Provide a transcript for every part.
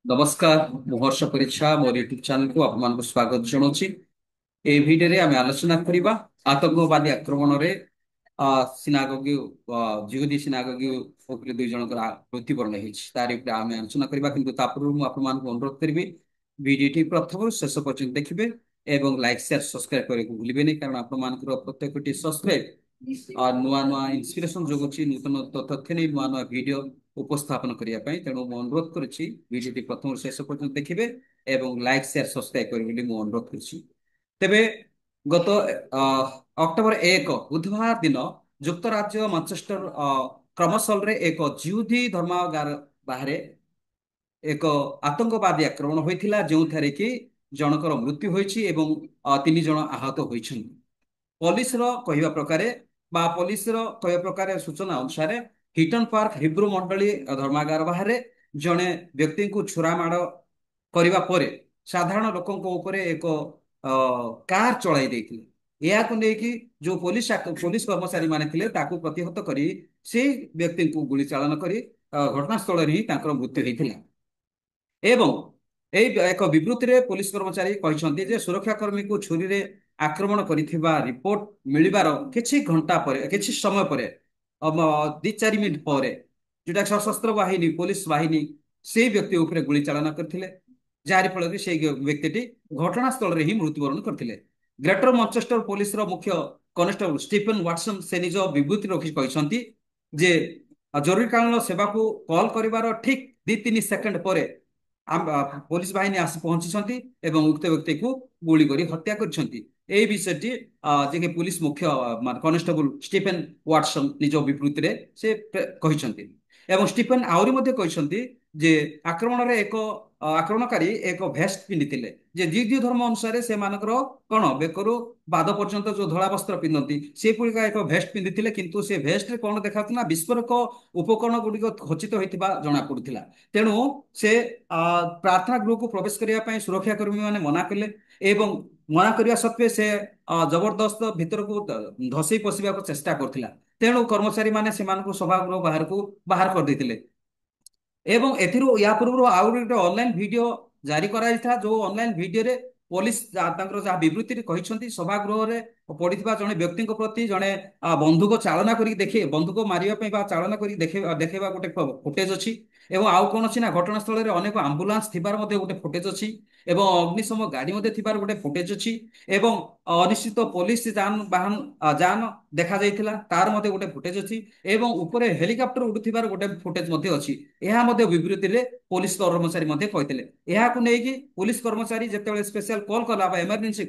नमस्कार मुहर्ष परीक्षा मोर YouTube channel को आपको स्वागत जनाऊँच। এই ভিডিওরে আমি আলোচনা করিবা আতঙ্কবাদী আক্রমণরে সিনাগোগি জিহুদী সিনাগোগি উপরে দুই জনকৰ মৃত্যুবরণ হয়েছে তার উপরে আমি আলোচনা করিবা, কিন্তু তা পূর্ব মু আপনাদের অনুরোধ করিবি ভিডিওটি প্রথম শেষ পর্যন্ত দেখিবে এবং লাইক শেয়ার সবসক্রাইব করিବାକୁ ভুলিবেনি, কারণ আপনাদের প্রত্যেকটি সবসক্রাইব ନୂଆ ନୂଆ ଇନ୍ସପିରେସନ ଯୋଗୁଛି ନୂତନ ତଥ୍ୟ ନେଇ ନୂଆ ନୂଆ ଭିଡିଓ ଉପସ୍ଥାପନ କରିବା ପାଇଁ। ତେଣୁ ମୁଁ ଅନୁରୋଧ କରୁଛି ଭିଡିଓଟି ପ୍ରଥମରୁ ଶେଷ ପର୍ଯ୍ୟନ୍ତ ଦେଖିବେ ଏବଂ ଲାଇକ୍ ସେୟାର ସବସ୍କ୍ରାଇବ କରିବେ ବୋଲି ମୁଁ ଅନୁରୋଧ କରୁଛି। ତେବେ ଗତ ଅକ୍ଟୋବର 1 ବୁଧବାର ଦିନ ଯୁକ୍ତରାଜ୍ୟ ମାଞ୍ଚେଷ୍ଟର କ୍ରମସଲରେ ଏକ ଜିହୁଦୀ ଧର୍ମାଗାର ବାହାରେ ଏକ ଆତଙ୍କବାଦୀ ଆକ୍ରମଣ ହୋଇଥିଲା, ଯେଉଁଠାରେ କି ଜଣଙ୍କର ମୃତ୍ୟୁ ହୋଇଛି ଏବଂ 3 ଜଣ ଆହତ ହୋଇଛନ୍ତି। ପୋଲିସର କହିବା ପ୍ରକାରେ ପୋଲିସର କହିବା ପ୍ରକାରେ ସୂଚନା ଅନୁସାରେ ହିଟନ ପାର୍କ ହିବ୍ରୁ ମଣ୍ଡଳୀ ଧର୍ମାଗାର ବାହାରେ ଜଣେ ବ୍ୟକ୍ତିଙ୍କୁ ଛୁରା ମାଡ଼ କରିବା ପରେ ସାଧାରଣ ଲୋକଙ୍କ ଉପରେ ଏକ କାର ଚଳାଇ ଦେଇଥିଲେ। ଏହାକୁ ନେଇକି ଯୋଉ ପୋଲିସ କର୍ମଚାରୀ ମାନେ ଥିଲେ ତାକୁ ପ୍ରତିହତ କରି ସେଇ ବ୍ୟକ୍ତିଙ୍କୁ ଗୁଳି ଚାଳନ କରି ଘଟଣାସ୍ଥଳରେ ହିଁ ତାଙ୍କର ମୃତ୍ୟୁ ହେଇଥିଲା। ଏବଂ এই ଏକ ବିବୃତ୍ତିରେ ପୋଲିସ କର୍ମଚାରୀ କହିଛନ୍ତି ଯେ ସୁରକ୍ଷା କର୍ମୀଙ୍କୁ ଛୁରୀରେ ଆକ୍ରମଣ କରିଥିବା ରିପୋର୍ଟ ମିଳିବାର କିଛି ସମୟ ପରେ 2-4 ମିନିଟ ପରେ ଯୋଉଟା ସଶସ୍ତ୍ର ବାହିନୀ ପୋଲିସ ବାହିନୀ ସେଇ ବ୍ୟକ୍ତି ଉପରେ ଗୁଳି ଚାଳନା କରିଥିଲେ, ଯାହାରି ଫଳରେ ସେଇ ବ୍ୟକ୍ତିଟି ଘଟଣାସ୍ଥଳରେ ହିଁ ମୃତ୍ୟୁବରଣ କରିଥିଲେ। ଗ୍ରେଟର ମଞ୍ଚେଷ୍ଟର ପୋଲିସର ମୁଖ୍ୟ କନେଷ୍ଟବଳ ଷ୍ଟିଫେନ ୱାଟସନ ସେ ନିଜ ବିବୃତ୍ତି ରଖି କହିଛନ୍ତି ଯେ ଜରୁରୀକାଳୀନ ସେବାକୁ କଲ୍ କରିବାର ଠିକ 2-3 ସେକେଣ୍ଡ ପରେ ପୋଲିସ ବାହିନୀ ଆସି ପହଞ୍ଚିଛନ୍ତି ଏବଂ ଉକ୍ତ ବ୍ୟକ୍ତିକୁ ଗୁଳି କରି ହତ୍ୟା କରିଛନ୍ତି। এই বিষয়টি যে পুলিশ মুখ্য কনস্টেবল ଷ୍ଟିଫେନ ୱାଟସନ ନିଜ ବିବୃତ୍ତିରେ ସେ କହିଛନ୍ତି। ଏବଂ ଷ୍ଟିଫେନ ଆହୁରି ମଧ୍ୟ କହିଛନ୍ତି ଯେ ଆକ୍ରମଣକାରୀ ଏକ ଭେଷ୍ଟ ପିନ୍ଧିଥିଲେ, ଯେ ଜିହୁଦୀ ଧର୍ମ ଅନୁସାରେ ସେମାନଙ୍କର କଣ ବେକରୁ ପାଦ ପର୍ଯ୍ୟନ୍ତ ଯୋଉ ଧଳା ବସ୍ତ୍ର ପିନ୍ଧନ୍ତି ସେପରିକା ଏକ ଭେଷ୍ଟ ପିନ୍ଧିଥିଲେ, କିନ୍ତୁ ସେ ଭେଷ୍ଟରେ କଣ ଦେଖାଉଥିଲା ବିସ୍ଫୋରକ ଉପକରଣ ଗୁଡିକ ଖଚିତ ହୋଇଥିବା ଜଣା ପଡୁଥିଲା। ତେଣୁ ସେ ପ୍ରାର୍ଥନା ଗୃହକୁ ପ୍ରବେଶ କରିବା ପାଇଁ ସୁରକ୍ଷା କର୍ମୀ ମାନେ ମନା କଲେ ଏବଂ ମନା କରିବା ସତ୍ତ୍ୱେ ସେ ଜବରଦସ୍ତ ଭିତରକୁ ଧସେଇ ପଶିବାକୁ ଚେଷ୍ଟା କରୁଥିଲା। ତେଣୁ କର୍ମଚାରୀ ମାନେ ସେମାନଙ୍କୁ ସଭାଗୃହ ବାହାରକୁ ବାହାର କରିଦେଇଥିଲେ। ଏବଂ ଏଥିରୁ ୟା ପୂର୍ବରୁ ଆଉ ଗୋଟେ ଅନଲାଇନ ଭିଡିଓ ଜାରି କରାଯାଇଥିଲା, ଯୋଉ ଅନଲାଇନ ଭିଡିଓରେ ପୋଲିସ ତାଙ୍କର ଯାହା ବିବୃତ୍ତିରେ କହିଛନ୍ତି ସଭାଗୃହରେ ପଡିଥିବା ଜଣେ ବ୍ୟକ୍ତିଙ୍କ ପ୍ରତି ଜଣେ ବନ୍ଧୁକ ଚାଳନା କରିକି ବନ୍ଧୁକ ମାରିବା ପାଇଁ ବା ଚାଳନା କରିକି ଦେଖେଇବା ଗୋଟେ ଫୁଟେଜ ଅଛି। ଏବଂ ଆଉ କଣ ଅଛି ନା ଘଟଣାସ୍ଥଳରେ ଅନେକ ଆମ୍ବୁଲାନ୍ସ ଥିବାର ମଧ୍ୟ ଗୋଟେ ଫୁଟେଜ ଅଛି ଏବଂ ଅଗ୍ନିଶମ ଗାଡି ମଧ୍ୟ ଥିବାର ଗୋଟେ ଫୁଟେଜ ଅଛି ଏବଂ ଅନିଶ୍ଚିତ ପୋଲିସ ଯାନ ଦେଖାଯାଇଥିଲା ତାର ମଧ୍ୟ ଗୋଟେ ଫୁଟେଜ ଅଛି ଏବଂ ଉପରେ ହେଲିକପ୍ଟର ଉଡୁଥିବାର ଗୋଟେ ଫୁଟେଜ ମଧ୍ୟ ଅଛି। ଏହା ମଧ୍ୟ ବିବୃତ୍ତିରେ ପୋଲିସ କର୍ମଚାରୀ ମଧ୍ୟ କହିଥିଲେ। ଏହାକୁ ନେଇକି ପୋଲିସ କର୍ମଚାରୀ ଯେତେବେଳେ ସ୍ପେଶାଲ କଲ୍ କଲା ବା ଏମର୍ଜେନ୍ସି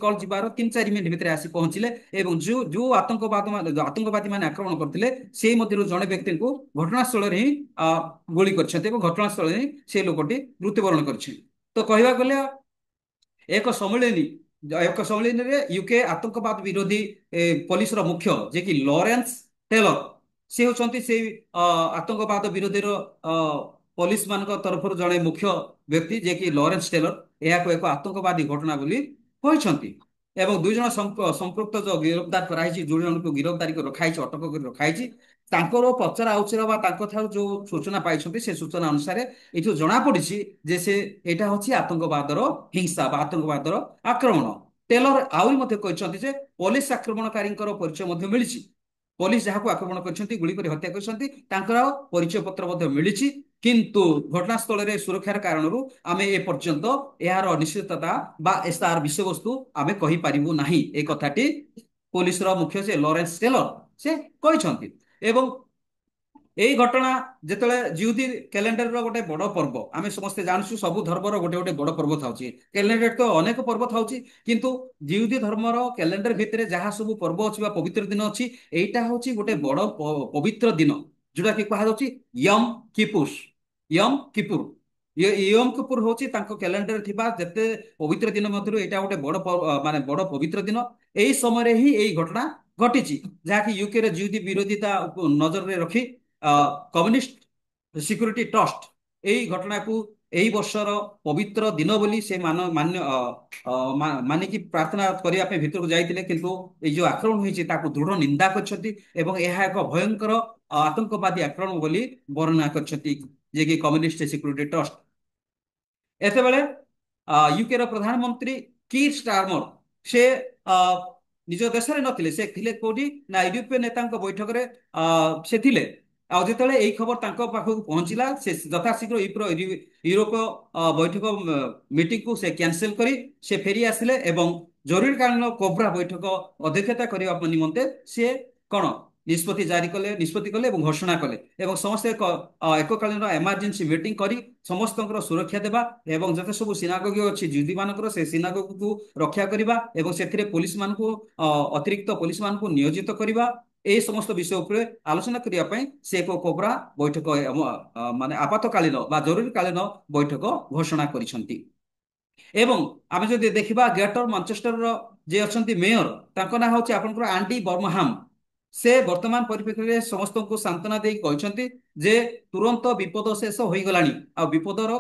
କଲ୍ ଯିବାର 3-4 ମିନିଟ ଭିତରେ ଆସି ପହଞ୍ଚିଲେ ଏବଂ ଯୋଉ ଆତଙ୍କବାଦୀ ମାନେ ଆକ୍ରମଣ କରିଥିଲେ ସେଇ ମଧ୍ୟରୁ ଜଣେ ବ୍ୟକ୍ତିଙ୍କୁ ଘଟଣାସ୍ଥଳରେ ହିଁ ଗୁଳି କରିଛନ୍ତି ଏବଂ ଘଟଣାସ୍ଥଳରେ ହିଁ ସେ ଲୋକଟି ମୃତ୍ୟୁବରଣ କରିଛନ୍ତି। ତ କହିବାକୁ ଗଲେ ଏକ ସମ୍ମିଳନୀ ଏକ ସମ୍ମିଳନୀରେ ୟୁକେ ଆତଙ୍କବାଦ ବିରୋଧୀ ପୋଲିସର ମୁଖ୍ୟ ଯେ କି ଲରେନ୍ସ ଟେଲର ସେ ହେଉଛନ୍ତି ସେଇ ଆତଙ୍କବାଦ ବିରୋଧୀର ପୋଲିସ ମାନଙ୍କ ତରଫରୁ ଜଣେ ମୁଖ୍ୟ ବ୍ୟକ୍ତି ଯେ କି ଲରେନ୍ସ ଟେଲର ଏହାକୁ ଏକ ଆତଙ୍କବାଦୀ ଘଟଣା ବୋଲି କହିଛନ୍ତି। ଏବଂ 2 ଜଣ ସମ୍ପୃକ୍ତ ଯୋଉ ଗିରଫଦାର କରାଯାଇଛି, 2 ଜଣଙ୍କୁ ଗିରଫଦାରୀ କରି ରଖାଯାଇଛି, ଅଟକ କରି ରଖାଯାଇଛି। ତାଙ୍କର ପଚରା ଉଚରା ବା ତାଙ୍କ ଠାରୁ ଯୋଉ ସୂଚନା ପାଇଛନ୍ତି ସେ ସୂଚନା ଅନୁସାରେ ଏଠୁ ଜଣା ପଡିଛି ଯେ ଏଇଟା ହଉଛି ଆତଙ୍କବାଦର ହିଂସା ବା ଆତଙ୍କବାଦର ଆକ୍ରମଣ। ଟେଲର ଆହୁରି ମଧ୍ୟ କହିଛନ୍ତି ଯେ ପୋଲିସ ଆକ୍ରମଣକାରୀଙ୍କର ପରିଚୟ ମଧ୍ୟ ମିଳିଛି। ପୋଲିସ ଯାହାକୁ ଆକ୍ରମଣ କରିଛନ୍ତି ଗୁଳି କରି ହତ୍ୟା କରିଛନ୍ତି ତାଙ୍କର ପରିଚୟ ପତ୍ର ମଧ୍ୟ ମିଳିଛି, କିନ୍ତୁ ଘଟଣାସ୍ଥଳରେ ସୁରକ୍ଷାର କାରଣରୁ ଆମେ ଏପର୍ଯ୍ୟନ୍ତ ଏହାର ନିଶ୍ଚିତତା ବା ତାର ବିଷୟବସ୍ତୁ ଆମେ କହିପାରିବୁ ନାହିଁ। ଏ କଥାଟି ପୋଲିସର ମୁଖ୍ୟ ଯେ ଲରେନ୍ସ ଟେଲର ସେ କହିଛନ୍ତି। ଏବଂ এই ঘটনা যেତେବେଳେ ଜିହୁଦୀ କ୍ୟାଲେଣ୍ଡରର ଗୋଟେ ବଡ ପର୍ବ, ଆମେ ସମସ୍ତେ ଜାଣିଛୁ ସବୁ ଧର୍ମର ଗୋଟେ ଗୋଟେ ବଡ ପର୍ବ ଥାଉଛି। କ୍ୟାଲେଣ୍ଡର ତ ଅନେକ ପର୍ବ ଥାଉଛି, କିନ୍ତୁ ଜିହୁଦୀ ଧର୍ମର କ୍ୟାଲେଣ୍ଡର ଭିତରେ ଯାହା ସବୁ ପର୍ବ ଅଛି ବା ପବିତ୍ର ଦିନ ଅଛି ଏଇଟା ହଉଛି ଗୋଟେ ବଡ ପବିତ୍ର ଦିନ, ଯୋଉଟା କି କୁହାଯାଉଛି ୟମ କିପୁର। ୟମ କିପୁର ହଉଛି ତାଙ୍କ କ୍ୟାଲେଣ୍ଡରରେ ଥିବା ଯେତେ ପବିତ୍ର ଦିନ ମଧ୍ୟରୁ ଏଇଟା ଗୋଟେ ମାନେ ବଡ ପବିତ୍ର ଦିନ। ଏଇ ସମୟରେ ହିଁ ଏଇ ଘଟଣା ଘଟିଛି, ଯାହାକି ୟୁକେରେ ଜିହୁଦୀ ବିରୋଧିତା ନଜରରେ ରଖି କମ୍ୟୁନିଷ୍ଟ ସିକ୍ୟୁରିଟି ଟ୍ରଷ୍ଟ এই ଘଟଣାକୁ এই ବର୍ଷର ପବିତ୍ର ଦିନ ବୋଲି ସେ ମାନିକି ପ୍ରାର୍ଥନା କରିବା ପାଇଁ ଭିତରକୁ ଯାଇଥିଲେ, କିନ୍ତୁ ଏଇ ଯୋଉ ଆକ୍ରମଣ ହେଇଛି ତାକୁ ଦୃଢ ନିନ୍ଦା କରିଛନ୍ତି ଏବଂ ଏହା ଏକ ଭୟଙ୍କର ଆତଙ୍କବାଦୀ ଆକ୍ରମଣ ବୋଲି ବର୍ଣ୍ଣନା କରିଛନ୍ତି। जे कि कम्युनिस्ट सिक्यूरिटी ट्रस्ट एतेबेले यूके ର ପ୍ରଧାନମନ୍ତ୍ରୀ କିର୍ ଷ୍ଟାରମର ସେ ନିଜ ଦେଶରେ ନଥିଲେ ସେ ଥିଲେ କୋଉଠି ନା ୟୁରୋପୀୟ ନେତାଙ୍କ ବୈଠକରେ ସେ ଥିଲେ ଆଉ ଯେତେବେଳେ ଏଇ ଖବର ତାଙ୍କ ପାଖକୁ ପହଞ୍ଚିଲା ସେ ଯଥାଶୀଘ୍ର ୟୁରୋପ ବୈଠକ ମିଟିଂକୁ ସେ କ୍ୟାନସେଲ କରି ସେ ଫେରି ଆସିଲେ ଏବଂ ଜରୁରୀକାଳୀନ କୋବ୍ରା ବୈଠକ ଅଧ୍ୟକ୍ଷତା କରିବା ନିମନ୍ତେ ସେ କଣ ନିଷ୍ପତ୍ତି କଲେ ଏବଂ ଘୋଷଣା କଲେ ଏବଂ ସମସ୍ତେ ଏକକାଳୀନ ଏମର୍ଜେନ୍ସି ମିଟିଂ କରି ସମସ୍ତଙ୍କର ସୁରକ୍ଷା ଦେବା ଏବଂ ଯେତେ ସବୁ ସିନାଗୋଗ ଅଛି ଜିହୁଦୀ ମାନଙ୍କର ସେ ସିନାଗୋଗକୁ ରକ୍ଷା କରିବା ଏବଂ ସେଥିରେ ପୋଲିସ ମାନଙ୍କୁ ଅତିରିକ୍ତ ପୋଲିସ ମାନଙ୍କୁ ନିୟୋଜିତ କରିବା এই সমস্ত বিষয় উপরে আলোচনা করিয়া পাই সে এক কোବ୍ରା বৈঠক মানে আপাতকালীন বা জরুরীকালীন বৈঠক ঘোষণা করিছন্তি এবং আমি যদি দেখিবা গ্রেটর ମାନଚେଷ୍ଟରର যে অଛନ୍ତି মেয়র তাଙ୍କ ନାଁ ହଉଛି ଆପଣଙ୍କର ଆଣ୍ଡି ବର୍ମହାମ ସେ ବର୍ତ୍ତମାନ ପରିପ୍ରେକ୍ଷୀରେ ସମସ୍ତଙ୍କୁ ସାନ୍ତ୍ୱନା ଦେଇ କହିଛନ୍ତି ଯେ ତୁରନ୍ତ ବିପଦ ଶେଷ ହୋଇଗଲାଣି ଆଉ ବିପଦର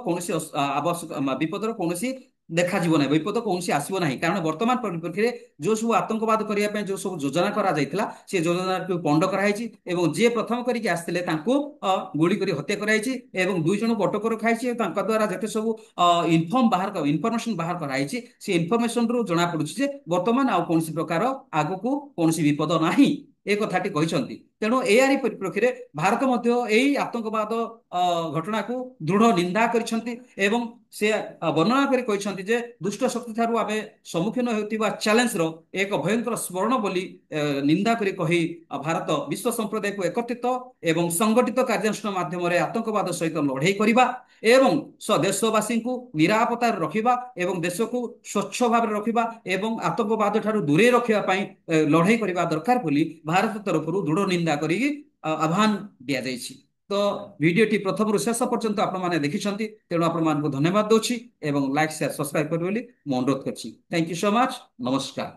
କୌଣସି ଦେଖାଯିବ ନାହିଁ ବିପଦ କୌଣସି ଆସିବ ନାହିଁ କାରଣ ବର୍ତ୍ତମାନ ପରିପ୍ରେକ୍ଷୀରେ ଯୋଉ ସବୁ ଆତଙ୍କବାଦ କରିବା ପାଇଁ ଯୋଉ ସବୁ ଯୋଜନା କରାଯାଇଥିଲା ସେ ଯୋଜନାକୁ ପଣ୍ଡ କରାଯାଇଛି ଏବଂ ଯିଏ ପ୍ରଥମ କରିକି ଆସିଥିଲେ ତାଙ୍କୁ ଗୁଳି କରି ହତ୍ୟା କରାଯାଇଛି ଏବଂ ଦୁଇ ଜଣଙ୍କୁ ଅଟକ ରଖାଯାଇଛି ତାଙ୍କ ଦ୍ୱାରା ଯେତେ ସବୁ ଇନଫର୍ମେସନ ବାହାର କରାଯାଇଛି ସେ ଇନଫର୍ମେସନରୁ ଜଣାପଡୁଛି ଯେ ବର୍ତ୍ତମାନ ଆଉ କୌଣସି ପ୍ରକାର ଆଗକୁ କୌଣସି ବିପଦ ନାହିଁ ଏ କଥାଟି କହିଛନ୍ତି ତେଣୁ ଏହାରି ପରିପ୍ରେକ୍ଷୀରେ ଭାରତ ମଧ୍ୟ ଏହି ଆତଙ୍କବାଦ ଘଟଣାକୁ ଦୃଢ ନିନ୍ଦା କରିଛନ୍ତି ଏବଂ ସେ ବର୍ଣ୍ଣନା କରି କହିଛନ୍ତି ଯେ ଦୁଷ୍ଟ ଶକ୍ତି ଠାରୁ ଆମେ ସମ୍ମୁଖୀନ ହେଉଥିବା ଚ୍ୟାଲେଞ୍ଜର ଏକ ଭୟଙ୍କର ସ୍ମରଣ ବୋଲି ନିନ୍ଦା କରି କହି ଭାରତ ବିଶ୍ୱ ସମ୍ପ୍ରଦାୟକୁ ଏକତ୍ରିତ ଏବଂ ସଂଗଠିତ କାର୍ଯ୍ୟାନୁଷ୍ଠାନ ମାଧ୍ୟମରେ ଆତଙ୍କବାଦ ସହିତ ଲଢେଇ କରିବା ଏବଂ ଦେଶବାସୀଙ୍କୁ ନିରାପତ୍ତାରେ ରଖିବା ଏବଂ ଦେଶକୁ ସ୍ୱଚ୍ଛ ଭାବରେ ରଖିବା ଏବଂ ଆତଙ୍କବାଦ ଠାରୁ ଦୂରେଇ ରଖିବା ପାଇଁ ଲଢେଇ କରିବା ଦରକାର ବୋଲି ଭାରତ ତରଫରୁ ଦୃଢ ନିନ୍ଦା କରି ଆହ୍ୱାନ ଦିଆଯାଇଛି ତ ଭିଡିଓଟି ପ୍ରଥମରୁ ଶେଷ ପର୍ଯ୍ୟନ୍ତ ଆପଣମାନେ ଦେଖିଛନ୍ତି ତେଣୁ ଆପଣମାନଙ୍କୁ ଧନ୍ୟବାଦ ଦଉଛି ଏବଂ ଲାଇକ୍ ସେୟାର ସବସ୍କ୍ରାଇବ କରିବେ ବୋଲି ମୁଁ ଅନୁରୋଧ କରିଛି ଥ୍ୟାଙ୍କ ୟୁ ସୋ ମଚ୍ ନମସ୍କାର।